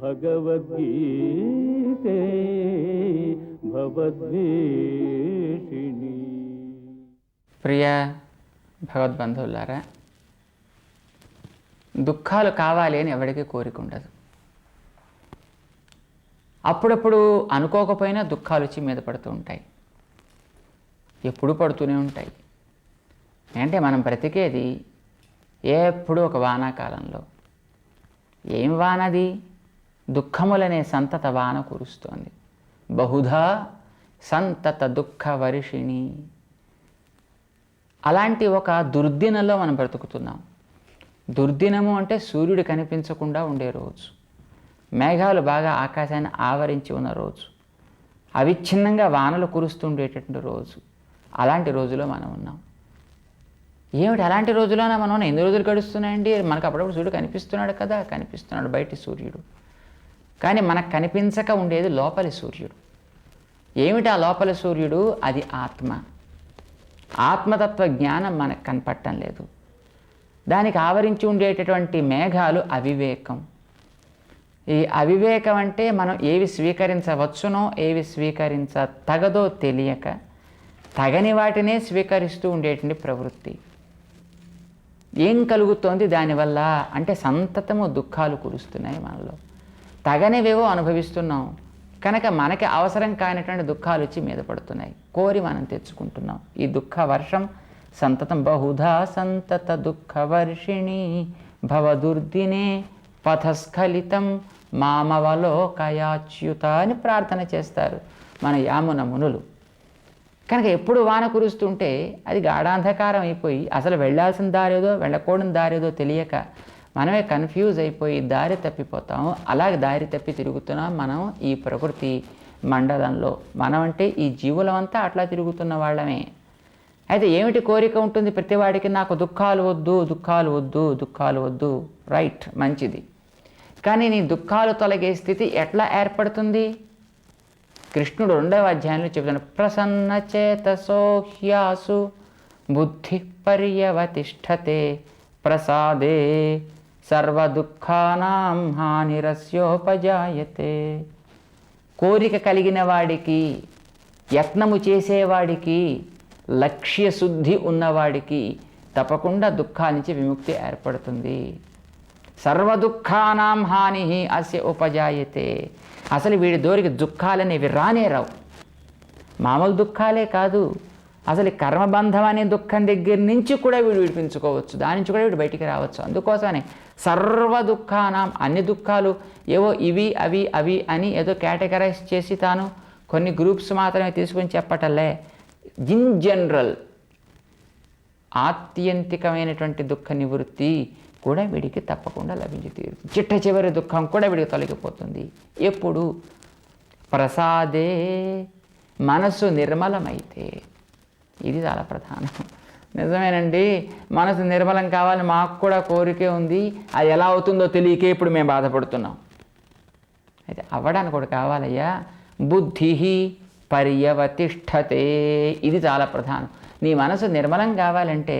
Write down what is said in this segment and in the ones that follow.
భగవద్గీతే భవద్వేషిణి. ప్రియ భగవద్బంధువులారా, దుఃఖాలు కావాలి అని ఎవరికి కోరిక ఉండదు. అప్పుడప్పుడు అనుకోకపోయినా దుఃఖాలు వచ్చి మీద పడుతూ ఉంటాయి, ఎప్పుడు పడుతూనే ఉంటాయి. అంటే మనం బ్రతికేది ఎప్పుడు ఒక వానాకాలంలో. ఏం వానది? దుఃఖములనే సంతత వాన కురుస్తోంది. బహుధా సంతత దుఃఖ వర్షిణి. అలాంటి ఒక దుర్దినంలో మనం బ్రతుకుతున్నాం. దుర్దినము అంటే సూర్యుడు కనిపించకుండా ఉండే రోజు, మేఘాలు బాగా ఆకాశాన్ని ఆవరించి ఉన్న రోజు, అవిచ్ఛిన్నంగా వానలు కురుస్తుండేటటువంటి రోజు. అలాంటి రోజులో మనం ఉన్నాం. ఏమిటి అలాంటి రోజులోనే మనం ఎన్ని రోజులు గడుస్తున్నాయండి? మనకు అప్పుడప్పుడు సూర్యుడు కనిపిస్తున్నాడు కదా, కనిపిస్తున్నాడు బయటి సూర్యుడు. కానీ మనకు కనిపించక ఉండేది లోపలి సూర్యుడు. ఏమిటి ఆ లోపలి సూర్యుడు? అది ఆత్మ. ఆత్మతత్వ జ్ఞానం మనకు కనపడటం లేదు. దానికి ఆవరించి ఉండేటటువంటి మేఘాలు అవివేకం. ఈ అవివేకం అంటే మనం ఏవి స్వీకరించవచ్చునో ఏవి స్వీకరించ తగదో తెలియక తగని వాటినే స్వీకరిస్తూ ఉండేటువంటి ప్రవృత్తి. ఏం కలుగుతోంది దానివల్ల అంటే సంతతము దుఃఖాలు కురుస్తున్నాయి మనలో. తగనివేవో అనుభవిస్తున్నాం కనుక మనకి అవసరం కానిటువంటి దుఃఖాలు వచ్చి మీద పడుతున్నాయి, కోరి మనం తెచ్చుకుంటున్నాం. ఈ దుఃఖ వర్షం సంతతం. బహుధా సంతత దుఃఖ వర్షిణి భవదుర్దినే పథస్ఖలితం మామవలోకయాచ్యుత అని ప్రార్థన చేస్తారు మన యామున మునులు. కనుక ఎప్పుడు వాన కురుస్తుంటే అది గాఢాంధకారం అయిపోయి అసలు వెళ్ళాల్సిన దారేదో వెళ్ళకూడని దారేదో తెలియక మనమే కన్ఫ్యూజ్ అయిపోయి దారి తప్పిపోతాము. అలాగే దారి తప్పి తిరుగుతున్నాం మనం ఈ ప్రకృతి మండలంలో. మనం అంటే ఈ జీవులమంతా అట్లా తిరుగుతున్న వాళ్ళమే. అయితే ఏమిటి కోరిక ఉంటుంది ప్రతివాడికి? నాకు దుఃఖాలు వద్దు, దుఃఖాలు వద్దు, దుఃఖాలు వద్దు. రైట్, మంచిది. కానీ నీ దుఃఖాలు తొలగే స్థితి ఎట్లా ఏర్పడుతుంది? కృష్ణుడు 2వ అధ్యాయంలో చెబుతాడు, ప్రసన్న చేతసో హ్యాసు బుద్ధి పర్యవతిష్ఠతే ప్రసాదే సర్వదుఃఖానాం హానిరస్యోపజాయతే. కోరిక కలిగిన వాడికి, యత్నము చేసేవాడికి, లక్ష్యశుద్ధి ఉన్నవాడికి తప్పకుండా దుఃఖాల నుంచి విముక్తి ఏర్పడుతుంది. సర్వదుఃఖానాం హాని అస్య ఉపజాయతే. అసలు వీడి దోరికి దుఃఖాలనేవి రానే రావు. మామూలు దుఃఖాలే కాదు, అసలు కర్మబంధం అనే దుఃఖం దగ్గర నుంచి కూడా వీడు విడిపించుకోవచ్చు, దాని నుంచి కూడా వీడు బయటికి రావచ్చు. అందుకోసమనే సర్వ దుఃఖానాం, అన్ని దుఃఖాలు ఏవో ఇవి అవి అవి అని ఏదో కేటగరైజ్ చేసి తాను కొన్ని గ్రూప్స్ మాత్రమే తీసుకుని చెప్పటంలే. ఇన్ జనరల్ ఆత్యంతికమైనటువంటి దుఃఖ నివృత్తి కూడా వీడికి తప్పకుండా లభించి తీరుతుంది. చిట్ట చివరి దుఃఖం కూడా వీడికి తొలగిపోతుంది. ఎప్పుడు? ప్రసాదే, మనసు నిర్మలమైతే. ఇది చాలా ప్రధానం. నిజమేనండి, మనసు నిర్మలం కావాలని మాకు కూడా కోరికే ఉంది, అది ఎలా అవుతుందో తెలియకే ఇప్పుడు మేము బాధపడుతున్నాం. అయితే అవ్వడానికి కూడా కావాలయ్యా, బుద్ధి పర్యవతిష్ఠతే. ఇది చాలా ప్రధానం. నీ మనసు నిర్మలం కావాలంటే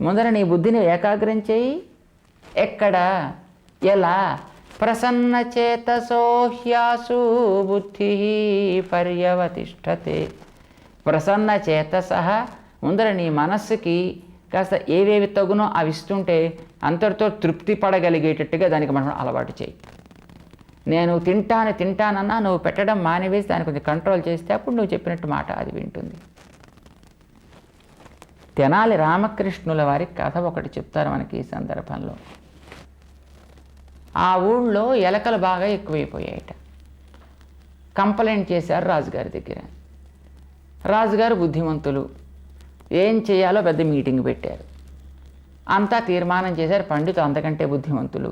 ముందర నీ బుద్ధిని ఏకాగ్రం చేయి. ఎక్కడ? ఎలా? ప్రసన్న చేతసో హ్యాసు బుద్ధి పర్యవతిష్ఠతే. ప్రసన్న చేతసః, ముందర నీ మనస్సుకి కాస్త ఏవేవి తగునో అవి ఇస్తుంటే అంతటితో తృప్తి పడగలిగేటట్టుగా దానికి మనం అలవాటు చేయి. నేను తింటానన్నా నువ్వు పెట్టడం మానివేసి దాన్ని కొంచెం కంట్రోల్ చేస్తే అప్పుడు నువ్వు చెప్పినట్టు మాట అది వింటుంది. తెనాలి రామకృష్ణుల వారి కథ ఒకటి చెప్తారు మనకి ఈ సందర్భంలో. ఆ ఊళ్ళో ఎలకలు బాగా ఎక్కువైపోయాయట. కంప్లైంట్ చేశారు రాజుగారి దగ్గర. రాజుగారు బుద్ధిమంతులు, ఏం చేయాలో పెద్ద మీటింగ్ పెట్టారు. అంతా తీర్మానం చేశారు. పండితులు అంతకంటే బుద్ధిమంతులు.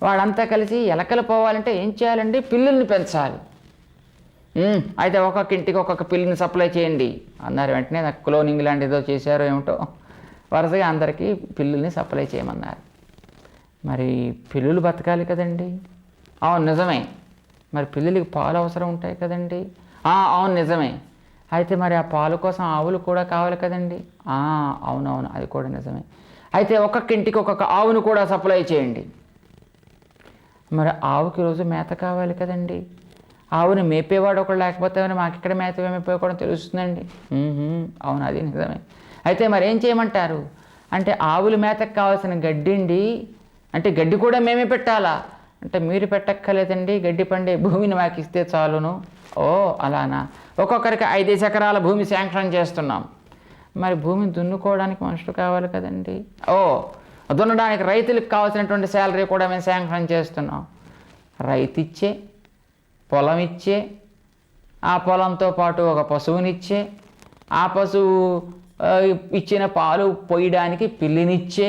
వాళ్ళంతా కలిసి ఎలకలు పోవాలంటే ఏం చేయాలండి? పిల్లుల్ని పెంచాలి. అయితే ఒక్కొక్క ఇంటికి ఒక్కొక్క పిల్లిని సప్లై చేయండి అన్నారు. వెంటనే నాకు క్లోనింగ్ లాంటి ఏదో చేశారో ఏమిటో, వరుసగా అందరికీ పిల్లుల్ని సప్లై చేయమన్నారు. మరి పిల్లులు బతకాలి కదండి. అవును నిజమే. మరి పిల్లులకి పాలు అవసరం ఉంటాయి కదండి. అవును నిజమే. అయితే మరి ఆ పాలు కోసం ఆవులు కూడా కావాలి కదండి. అవునవును, అది కూడా నిజమే. అయితే ఒక్కొక్క ఇంటికి ఒక్కొక్క ఆవును కూడా సప్లై చేయండి. మరి ఆవుకి రోజు మేత కావాలి కదండి. ఆవుని మేపేవాడు ఒకడు లేకపోతే మాకు ఇక్కడ మేత మేపేవాడు తెలుస్తుందండి. అవును, అది నిజమే. అయితే మరి ఏం చేయమంటారు అంటే, ఆవుల మేతకు కావాల్సిన గడ్డిండి, అంటే గడ్డి కూడా మేమే పెట్టాలా అంటే, మీరు పెట్టక్కర్లేదండి, గడ్డి పండే భూమిని మాకు ఇస్తే చాలును. ఓ అలానా, ఒక్కొక్కరికి 5 ఎకరాల భూమి శాంక్షన్ చేస్తున్నాం. మరి భూమిని దున్నుకోవడానికి మనుషులు కావాలి కదండి. ఓ దున్నడానికి రైతులకు కావాల్సినటువంటి శాలరీ కూడా మేము శాంక్షన్ చేస్తున్నాం. రైతు ఇచ్చే, పొలం ఇచ్చే, ఆ పొలంతో పాటు ఒక పశువునిచ్చే, ఆ పశువు ఇచ్చిన పాలు పోయడానికి పిల్లినిచ్చే,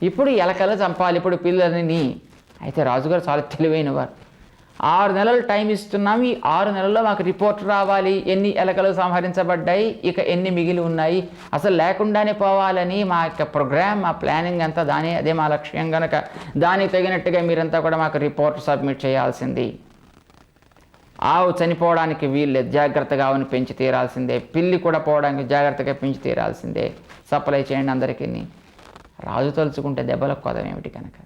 ఇప్పుడు ఎలకలు చంపాలి ఇప్పుడు పిల్లలని. అయితే రాజుగారు చాలా తెలివైన వారు. 6 నెలలు టైం ఇస్తున్నాం, ఈ 6 నెలల్లో మాకు రిపోర్ట్ రావాలి, ఎన్ని ఎలకలు సంహరించబడ్డాయి, ఇక ఎన్ని మిగిలి ఉన్నాయి, అసలు లేకుండానే పోవాలని మా యొక్క ప్రోగ్రామ్, మా ప్లానింగ్ అంతా అదే మా లక్ష్యం కనుక దానికి తగినట్టుగా మీరంతా కూడా మాకు రిపోర్ట్ సబ్మిట్ చేయాల్సింది. ఆవు చనిపోవడానికి వీళ్ళే, జాగ్రత్తగా ఆవుని పెంచి తీరాల్సిందే. పిల్లి కూడా పోవడానికి జాగ్రత్తగా పెంచి తీరాల్సిందే. సప్లై చేయండి అందరికీ. రాజు తలుచుకుంటే దెబ్బలకు కొదవేమిటి కనుక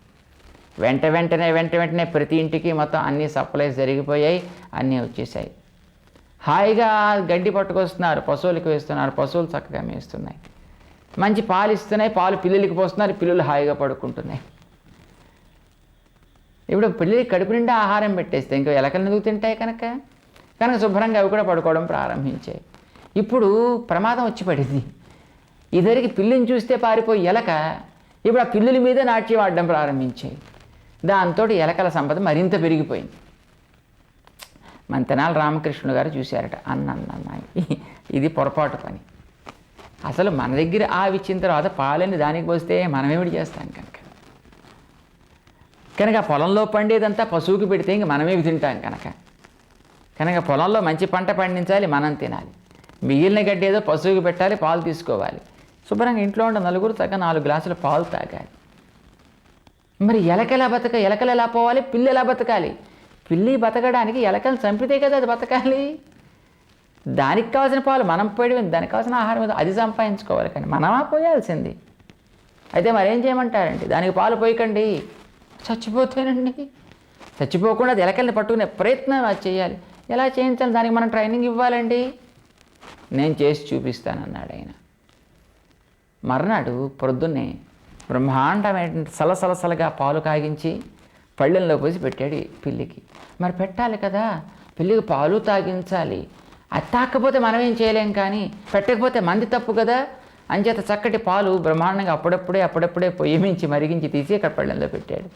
వెంటనే ప్రతి ఇంటికి మొత్తం అన్ని సప్లైస్ జరిగిపోయాయి, అన్నీ వచ్చేసాయి. హాయిగా గడ్డి పట్టుకొస్తున్నారు, పశువులకు వేస్తున్నారు, పశువులు చక్కగా మేస్తున్నాయి, మంచి పాలు ఇస్తున్నాయి, పాలు పిల్లలకి పోస్తున్నారు, పిల్లలు హాయిగా పడుకుంటున్నాయి. ఇప్పుడు పిల్లలకి కడుపు నిండా ఆహారం పెట్టేస్తే ఇంకా ఎలకలు ఎందుకు తింటాయి కనుక శుభ్రంగా అవి కూడా పడుకోవడం ప్రారంభించాయి. ఇప్పుడు ప్రమాదం వచ్చి పడింది. ఇదివరకు పిల్లిని చూస్తే పారిపోయి ఎలక ఇప్పుడు ఆ పిల్లుల మీద నాట్యం ఆడడం ప్రారంభించాయి. దాంతో ఎలకల సంపద మరింత పెరిగిపోయింది. మన తెనాలి రామకృష్ణుడు గారు చూశారట, అన్నయ్య ఇది పొరపాటు పని. అసలు మన దగ్గర ఆవి ఇచ్చిన తర్వాత పాలని దానికి పోస్తే మనమేమిటి చేస్తాం కనుక పొలంలో పండేదంతా పశువుకి పెడితే ఇంక మనమేమి తింటాం కనుక పొలంలో మంచి పంట పండించాలి, మనం తినాలి, మిగిలిన గడ్డి ఏదో పశువుకి పెట్టాలి, పాలు తీసుకోవాలి, శుభ్రంగా ఇంట్లో ఉన్న నలుగురు చక్కగా 4 గ్లాసుల పాలు తాగాలి. మరి ఎలకలు ఎలా పోవాలి, పిల్లి ఎలా బతకాలి? పిల్లి బతకడానికి ఎలకలు చంపితే కదా అది బతకాలి. దానికి కావాల్సిన పాలు మనం పోయడం, దానికి కావాల్సిన ఆహారం అది సంపాదించుకోవాలి, కానీ మనమా పోయాల్సింది. అయితే మరేం చేయమంటారండి, దానికి పాలు పోయకండి, చచ్చిపోతానండి. చచ్చిపోకుండా అది ఎలకల్ని పట్టుకునే ప్రయత్నం అది చేయాలి. ఎలా చేయించాలి, దానికి మనం ట్రైనింగ్ ఇవ్వాలండి. నేను చేసి చూపిస్తానన్నాడు ఆయన. మర్నాడు పొద్దున్నే బ్రహ్మాండమైన సలసలసలగా పాలు కాగించి పళ్ళెంలో పోసి పెట్టాడు పిల్లికి. మరి పెట్టాలి కదా, పిల్లికి పాలు తాగించాలి. అది తాకపోతే మనం ఏం చేయలేం, కానీ పెట్టకపోతే మంది తప్పు కదా. అంచేత చక్కటి పాలు బ్రహ్మాండంగా అప్పుడప్పుడే పొయ్యి మించి మరిగించి తీసి అక్కడ పళ్ళెంలో పెట్టాడు.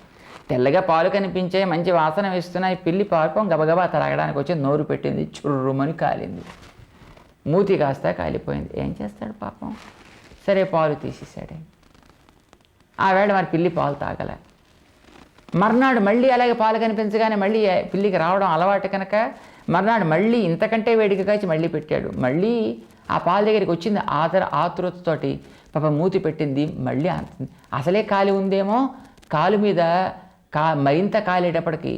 తెల్లగా పాలు కనిపించాయి, మంచి వాసన వేస్తున్నాయి. పిల్లి పాపం గబగబా తాగడానికి వచ్చి నోరు పెట్టింది, చుర్రుమని కాలింది, మూతి కాస్త కాలిపోయింది. ఏం చేస్తాడు పాపం, సరే పాలు తీసేసాడు. ఆ వేళ మరి పిల్లి పాలు తాగలే. మర్నాడు మళ్ళీ అలాగే పాలు కనిపించగానే మళ్ళీ పిల్లికి రావడం అలవాటు కనుక మర్నాడు మళ్ళీ ఇంతకంటే వేడికి కాచి మళ్ళీ పెట్టాడు. మళ్ళీ ఆ పాల దగ్గరికి వచ్చింది ఆతృతతోటి, పాప మూతి పెట్టింది, మళ్ళీ అసలే కాలి ఉందేమో, కాలు మీద మరింత కాలేటప్పటికి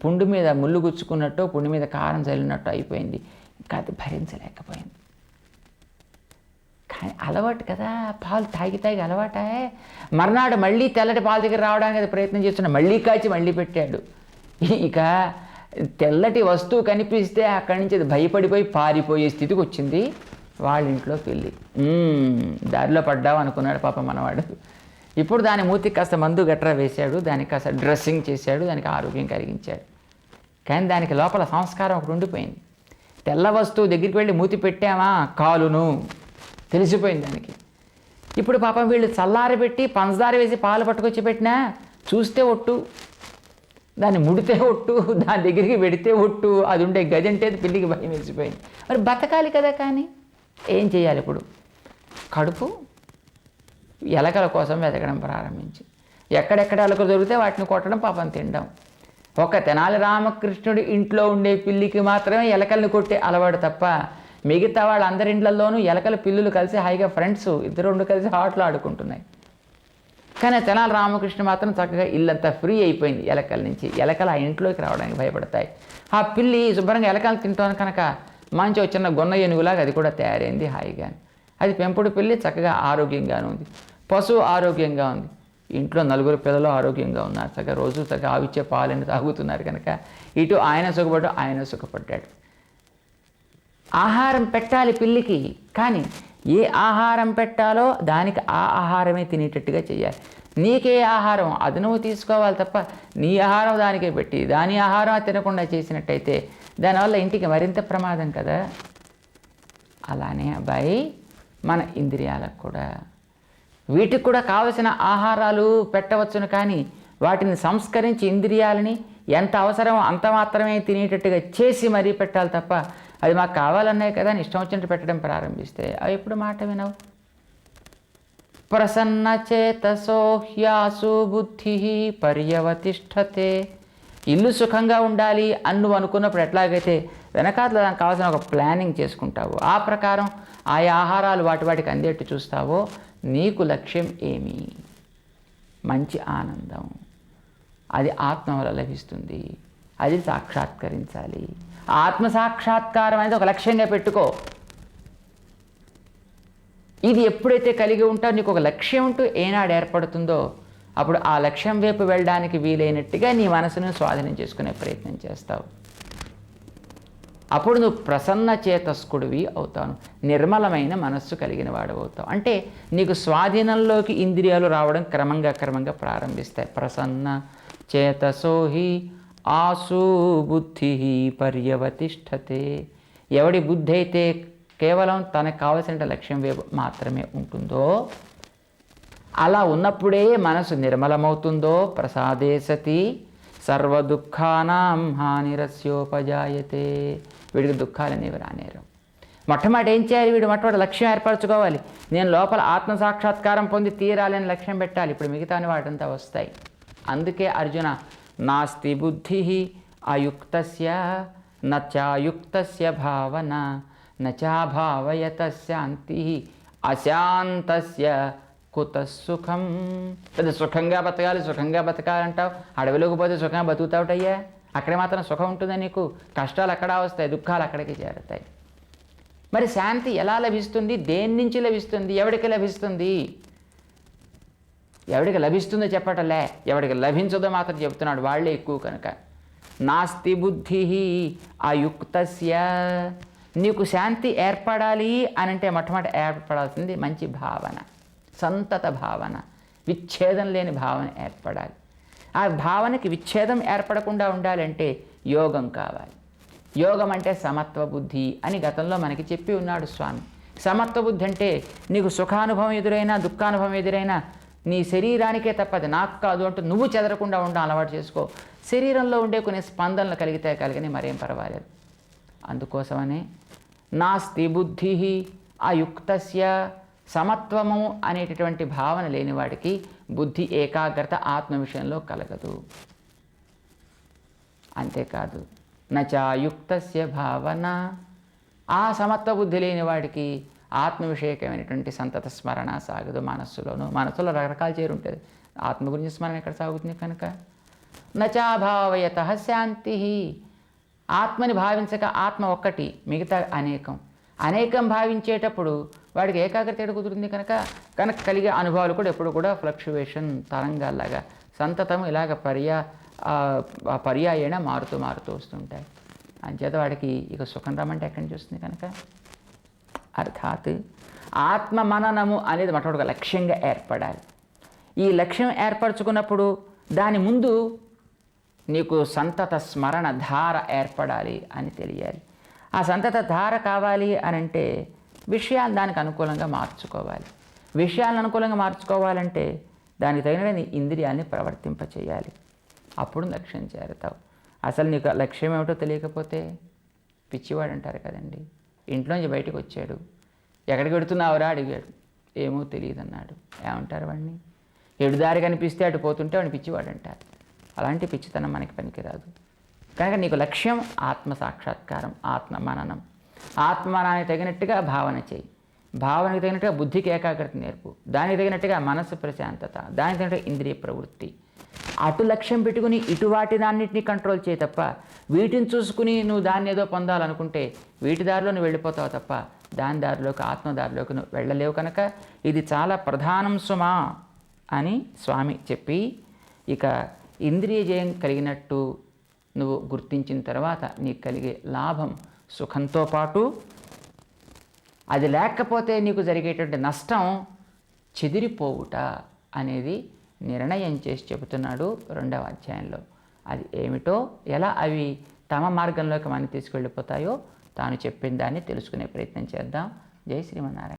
పుండు మీద ముళ్ళు గుచ్చుకున్నట్టు, పుండు మీద కారం చల్లినట్టు అయిపోయింది. ఇంకా అది భరించలేకపోయింది. కానీ అలవాటు కదా, పాలు తాగి అలవాటే. మర్నాడు మళ్ళీ తెల్లటి పాల దగ్గర రావడానికి అది ప్రయత్నం చేస్తున్నా, మళ్ళీ కాచి మళ్ళీ పెట్టాడు. ఇక తెల్లటి వస్తువు కనిపిస్తే అక్కడి నుంచి అది భయపడిపోయి పారిపోయే స్థితికి వచ్చింది వాళ్ళ ఇంట్లో పిల్లి. దారిలో పడ్డావు అనుకున్నాడు పాప మనవాడు. ఇప్పుడు దాని మూతికి కాస్త మందు గట్రా వేశాడు, దానికి కాస్త డ్రెస్సింగ్ చేశాడు, దానికి ఆరోగ్యం కలిగించాడు. కానీ దానికి లోపల సంస్కారం ఒకటి ఉండిపోయింది. తెల్ల వస్తువు దగ్గరికి వెళ్ళి మూతి పెట్టామా కాలును తెలిసిపోయింది దానికి. ఇప్పుడు పాపం వీళ్ళు చల్లారబెట్టి పంచదార వేసి పాలు పట్టుకొచ్చి పెట్టినా చూస్తే ఒట్టు, దాన్ని ముడితే ఒట్టు, దాని దగ్గరికి పెడితే ఒట్టు, అది ఉండే గది అంటే పిల్లికి భయం వేసిపోయింది. మరి బతకాలి కదా, కానీ ఏం చేయాలి? ఇప్పుడు కడుపు ఎలకల కోసం వెతకడం ప్రారంభించి ఎక్కడెక్కడ ఎలకలు దొరికితే వాటిని కొట్టడం, పాపం తినడం. ఒక తెనాలి రామకృష్ణుడి ఇంట్లో ఉండే పిల్లికి మాత్రమే ఎలకల్ని కొట్టే అలవాటు తప్ప మిగతా వాళ్ళందరి ఇంట్లలోనూ ఎలకల పిల్లులు కలిసి హాయిగా ఫ్రెండ్స్ 2 కలిసి ఆటలు ఆడుకుంటున్నాయి. కానీ తెనాలి రామకృష్ణ మాత్రం చక్కగా ఇల్లంతా ఫ్రీ అయిపోయింది ఎలకల నుంచి. ఎలకలు ఆ ఇంట్లోకి రావడానికి భయపడతాయి. ఆ పిల్లి శుభ్రంగా ఎలకలు తింటాను కనుక మంచి చిన్న గొన్న ఏనుగులాగా అది కూడా తయారైంది హాయిగా. అది పెంపుడు పిల్లి చక్కగా ఆరోగ్యంగాను ఉంది, పశువు ఆరోగ్యంగా ఉంది. ఇంట్లో 4 పిల్లలు ఆరోగ్యంగా ఉన్నారు, చక్కగా రోజు చక్కగా ఆవిచ్చే పాలని తాగుతున్నారు కనుక ఇటు ఆయన సుఖపడ్డాడు, ఆయన సుఖపడ్డాడు. ఆహారం పెట్టాలి పిల్లికి, కానీ ఏ ఆహారం పెట్టాలో దానికి ఆ ఆహారమే తినేటట్టుగా చేయాలి. నీకే ఆహారం అది నువ్వు తీసుకోవాలి తప్ప నీ ఆహారం దానికే పెట్టి దాని ఆహారం తినకుండా చేసినట్టయితే దానివల్ల ఇంటికి మరింత ప్రమాదం కదా. అలానే అబ్బాయి మన ఇంద్రియాలకు కూడా వీటికి కూడా కావలసిన ఆహారాలు పెట్టవచ్చును, కానీ వాటిని సంస్కరించి ఇంద్రియాలని ఎంత అవసరమో అంత మాత్రమే తినేటట్టుగా చేసి మరీ పెట్టాలి తప్ప అది మాకు కావాలన్నాయి కదా అని ఇష్టం వచ్చినట్టు పెట్టడం ప్రారంభిస్తే అవి ఎప్పుడు మాట వినవు. ప్రసన్నచేతసో హ్యాసు బుద్ధి పర్యవతిష్ఠతే. ఇల్లు సుఖంగా ఉండాలి అని నువ్వు అనుకున్నప్పుడు ఎట్లాగైతే వెనకాతల దానికి కావాల్సిన ఒక ప్లానింగ్ చేసుకుంటావో ఆ ప్రకారం ఆయా ఆహారాలు వాటికి అందేట్టు చూస్తావో నీకు లక్ష్యం ఏమి? మంచి ఆనందం. అది ఆత్మ వల్ల లభిస్తుంది, అది సాక్షాత్కరించాలి. ఆత్మ సాక్షాత్కారం అనేది ఒక లక్ష్యంగా పెట్టుకో. ఇది ఎప్పుడైతే కలిగి ఉంటావు నీకు ఒక లక్ష్యం ఉంటూ ఏనాడు ఏర్పడుతుందో అప్పుడు ఆ లక్ష్యం వైపు వెళ్ళడానికి వీలైనట్టుగా నీ మనసును స్వాధీనం చేసుకునే ప్రయత్నం చేస్తావు. అప్పుడు నువ్వు ప్రసన్న చేతస్కుడివి అవుతావు, నిర్మలమైన మనస్సు కలిగిన వాడు అవుతావు. అంటే నీకు స్వాధీనంలోకి ఇంద్రియాలు రావడం క్రమంగా ప్రారంభిస్తాయి. ప్రసన్న చేతసోహి ఆసు బుద్ధి పర్యవతిష్ఠతే. ఎవడి బుద్ధి అయితే కేవలం తనకు కావలసిన లక్ష్యం వైపు మాత్రమే ఉంటుందో, అలా ఉన్నప్పుడే మనసు నిర్మలమవుతుందో ప్రసాదే సతి సర్వదుఃఖానాం హానిరస్యోపజాయతే. వీడికి దుఃఖాలు అనేవి రానేరు. మొట్టమొదటి ఏం చేయాలి? వీడు మొట్టమొదటి లక్ష్యం ఏర్పరచుకోవాలి. నేను లోపల ఆత్మసాక్షాత్కారం పొంది తీరాలని లక్ష్యం పెట్టాలి. ఇప్పుడు మిగతాని వాటంతా వస్తాయి. అందుకే అర్జున నాస్తి బుద్ధి అయుక్తస్య నచాయుక్తస్య భావన నచాభావయతస్య శాంతి అశాంతస్య కుతసుఖం. పెద్ద సుఖంగా బతకాలంటావు, అడవిలోకి పోతే సుఖంగా బతుకుతావుటయ్యా. అక్కడ మాత్రం సుఖం ఉంటుందా నీకు? కష్టాలు అక్కడ వస్తాయి, దుఃఖాలు అక్కడికి చేరుతాయి. మరి శాంతి ఎలా లభిస్తుంది? దేని నుంచి లభిస్తుంది? ఎవడికి లభిస్తుంది? ఎవడికి లభిస్తుందో చెప్పటలే, ఎవడికి లభించదో మాత్రం చెప్తున్నాడు. వాళ్ళే ఎక్కువ కనుక. నాస్తి బుద్ధి అయుక్తస్య. నీకు శాంతి ఏర్పడాలి అనంటే మొట్టమొదటి ఏర్పడాల్సింది మంచి భావన, సంతత భావన, విచ్ఛేదం లేని భావన ఏర్పడాలి. ఆ భావనకి విచ్ఛేదం ఏర్పడకుండా ఉండాలంటే యోగం కావాలి. యోగం అంటే సమత్వ బుద్ధి అని గతంలో మనకి చెప్పి ఉన్నాడు స్వామి. సమత్వ బుద్ధి అంటే నీకు సుఖానుభవం ఎదురైనా దుఃఖానుభవం ఎదురైనా నీ శరీరానికే తప్పది నాకు కాదు అంటూ నువ్వు చెదరకుండా ఉండాలి, అలవాటు చేసుకో. శరీరంలో ఉండే కొన్ని స్పందనలు కలిగితే మరేం పర్వాలేదు. అందుకోసమనే నాస్తి బుద్ధి అయుక్తస్య. సమత్వము అనేటటువంటి భావన లేనివాడికి బుద్ధి ఏకాగ్రత ఆత్మ విషయంలో కలగదు. అంతేకాదు నచాయుక్తస్య భావన. ఆ సమత్వ బుద్ధి లేని వాడికి ఆత్మ విషయకమైనటువంటి సంతత స్మరణ సాగదు. మనస్సులో రకరకాల చేరుంటుంది. ఆత్మ గురించి స్మరణ ఎక్కడ సాగుతుంది కనుక. నచాభావయత శాంతి. ఆత్మని భావించక ఆత్మ ఒక్కటి, మిగతా అనేకం భావించేటప్పుడు వాడికి ఏకాగ్రత ఎక్కడ కుదురుతుంది కనుక కలిగే అనుభవాలు కూడా ఎప్పుడు కూడా ఫ్లక్చువేషన్, తరంగాల్లాగా సంతతం ఇలాగ పర్యాయణ మారుతూ వస్తుంటాయి. అంచేత వాడికి ఇక సుఖం రమ్మంటే ఎక్కడి నుంచి వస్తుంది కనుక. అర్థాత్ ఆత్మ మననము అనేది మొట్టమొదటి లక్ష్యంగా ఏర్పడాలి. ఈ లక్ష్యం ఏర్పరచుకున్నప్పుడు దాని ముందు నీకు సంతత స్మరణ ధార ఏర్పడాలి అని తెలియాలి. ఆ సంతత ధార కావాలి అని అంటే విషయాలు దానికి అనుకూలంగా మార్చుకోవాలి. విషయాలను అనుకూలంగా మార్చుకోవాలంటే దానికి తగిన నీ ఇంద్రియాన్ని ప్రవర్తింపచేయాలి. అప్పుడు లక్ష్యం చేరుతావు. అసలు నీకు లక్ష్యం ఏమిటో తెలియకపోతే పిచ్చివాడు అంటారు కదండి. ఇంట్లోంచి బయటకు వచ్చాడు, ఎక్కడికి వెడుతున్నావురా అడిగాడు, ఏమో తెలియదు అన్నాడు. ఏమంటారు వాడిని? ఎడుదారి కనిపిస్తే అటు పోతుంటే వాడిని పిచ్చివాడు అంటారు. అలాంటి పిచ్చితనం మనకి పనికిరాదు. కనుక నీకు లక్ష్యం ఆత్మ సాక్షాత్కారం, ఆత్మ మననం. ఆత్మ మననానికి తగినట్టుగా భావన చేయి. భావనకి తగినట్టుగా బుద్ధికి ఏకాగ్రత నేర్పు. దానికి తగినట్టుగా మనస్సు ప్రశాంతత, దానికి తగినట్టుగా ఇంద్రియ ప్రవృత్తి. అటు లక్ష్యం పెట్టుకుని ఇటు వాటినన్నింటినీ కంట్రోల్ చేయి తప్ప వీటిని చూసుకుని నువ్వు దాన్ని ఏదో పొందాలనుకుంటే వీటి దారిలో నువ్వు వెళ్ళిపోతావు తప్ప దాని దారిలోకి, ఆత్మ దారిలోకి నువ్వు వెళ్ళలేవు. కనుక ఇది చాలా ప్రధానం సుమా. అని స్వామి చెప్పి, ఇక ఇంద్రియ జయం కలిగినట్టు నువ్వు గుర్తించిన తర్వాత నీకు కలిగే లాభం సుఖంతో పాటు అది లేకపోతే నీకు జరిగేటువంటి నష్టం చెదిరిపోవుట అనేది నిర్ణయం చేసి చెబుతున్నాడు 2వ అధ్యాయంలో. అది ఏమిటో, ఎలా అవి తమ మార్గంలోకి మనం తీసుకెళ్ళిపోతాయో తాను చెప్పిన దాన్ని తెలుసుకునే ప్రయత్నం చేద్దాం. జై శ్రీమన్నారాయణ.